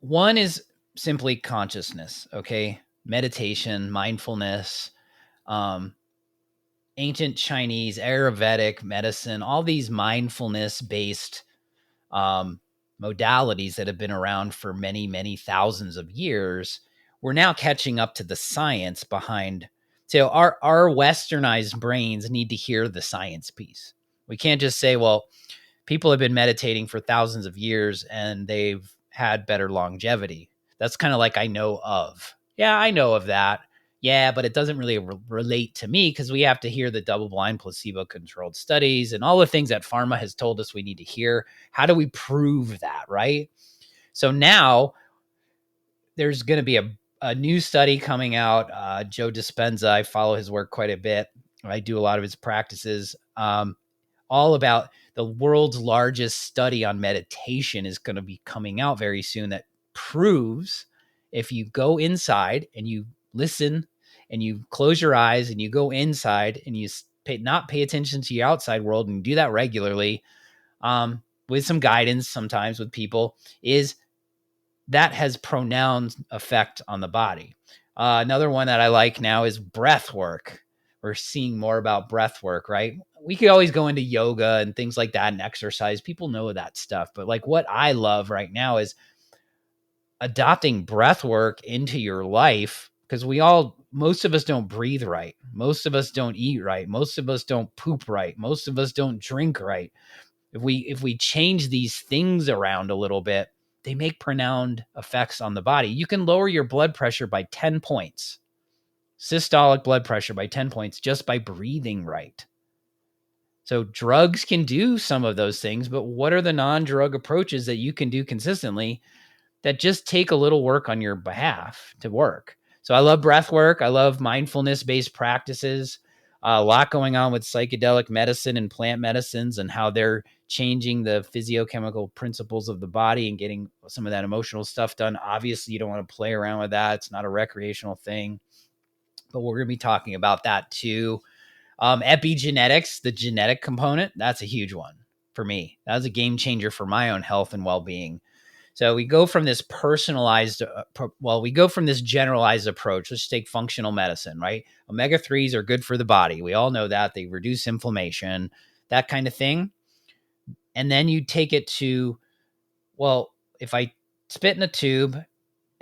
one is simply consciousness, okay? Meditation, mindfulness, um, ancient Chinese, Ayurvedic medicine, all these mindfulness-based um, modalities that have been around for many, many thousands of years, we're now catching up to the science behind. So our westernized brains need to hear the science piece. We can't just say, well, people have been meditating for thousands of years and they've had better longevity. That's kind of like I know of. Yeah, I know of that. Yeah, but it doesn't really relate to me because we have to hear the double blind placebo controlled studies and all the things that pharma has told us we need to hear. How do we prove that, right? So now there's going to be a new study coming out. Joe Dispenza, I follow his work quite a bit. I do a lot of his practices. All about the world's largest study on meditation is going to be coming out very soon that proves if you go inside and you listen and you close your eyes and you go inside and you not pay attention to your outside world and do that regularly, with some guidance sometimes with people, is that has pronounced effect on the body. Another one that I like now is breath work. We're seeing more about breath work, right? We could always go into yoga and things like that and exercise. People know that stuff. But like what I love right now is adopting breath work into your life because most of us don't breathe right. Most of us don't eat right. Most of us don't poop right. Most of us don't drink right. If we change these things around a little bit, they make pronounced effects on the body. You can lower your blood pressure by 10 points, systolic blood pressure by 10 points just by breathing right. So drugs can do some of those things, but what are the non-drug approaches that you can do consistently that just take a little work on your behalf to work? So I love breath work. I love mindfulness-based practices. A lot going on with psychedelic medicine and plant medicines and how they're changing the physiochemical principles of the body and getting some of that emotional stuff done. Obviously, you don't want to play around with that. It's not a recreational thing, but we're going to be talking about that too. Epigenetics, the genetic component, that's a huge one for me. That was a game changer for my own health and well-being. So we go from this generalized approach. Let's take functional medicine, right? Omega-3s are good for the body. We all know that. They reduce inflammation, that kind of thing. And then you take it to, well, if I spit in a tube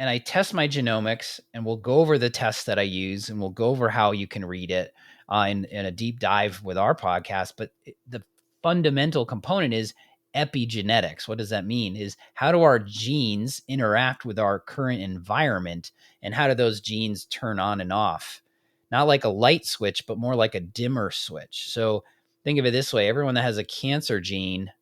and I test my genomics, and we'll go over the tests that I use and we'll go over how you can read it in a deep dive with our podcast. But the fundamental component is epigenetics. What does that mean? Is how do our genes interact with our current environment and how do those genes turn on and off? Not like a light switch, but more like a dimmer switch. So think of it this way. Everyone that has a cancer gene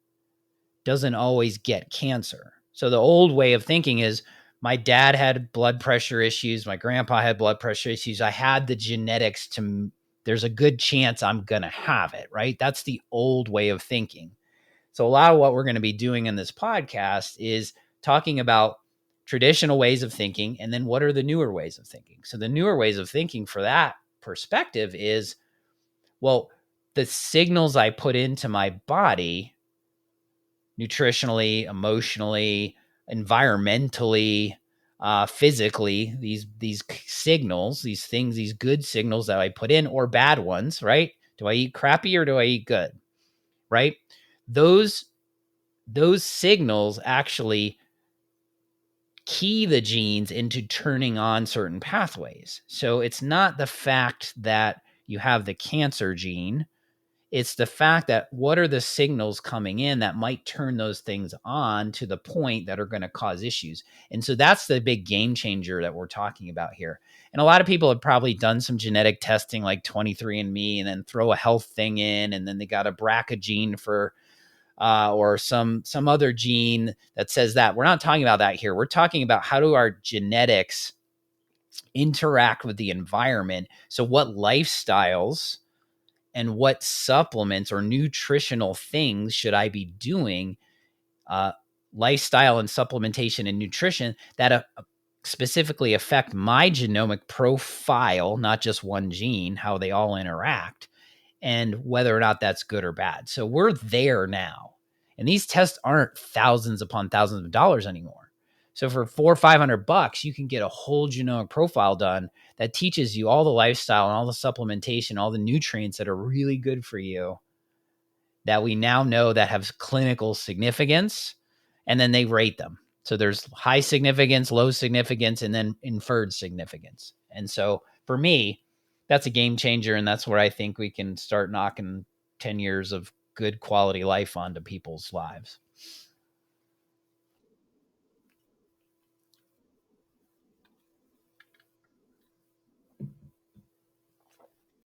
doesn't always get cancer. So the old way of thinking is my dad had blood pressure issues. My grandpa had blood pressure issues. I had the genetics there's a good chance I'm going to have it, right? That's the old way of thinking. So a lot of what we're going to be doing in this podcast is talking about traditional ways of thinking and then what are the newer ways of thinking. So the newer ways of thinking for that perspective is, well, the signals I put into my body nutritionally, emotionally, environmentally, physically, these signals, these things, these good signals that I put in or bad ones, right? Do I eat crappy or do I eat good? Right? Those signals actually key the genes into turning on certain pathways. So it's not the fact that you have the cancer gene. It's the fact that what are the signals coming in that might turn those things on to the point that are going to cause issues. And so that's the big game changer that we're talking about here. And a lot of people have probably done some genetic testing like 23andMe and then throw a health thing in, and then they got a BRCA gene for or some other gene that says that. We're not talking about that here. We're talking about how do our genetics interact with the environment. So what lifestyles and what supplements or nutritional things should I be doing, lifestyle and supplementation and nutrition that specifically affect my genomic profile, not just one gene, how they all interact, and whether or not that's good or bad. So we're there now. And these tests aren't thousands upon thousands of dollars anymore. So for $400-500, you can get a whole genomic profile done that teaches you all the lifestyle and all the supplementation, all the nutrients that are really good for you that we now know that have clinical significance, and then they rate them. So there's high significance, low significance, and then inferred significance. And so for me, that's a game changer, and that's where I think we can start knocking 10 years of good quality life onto people's lives.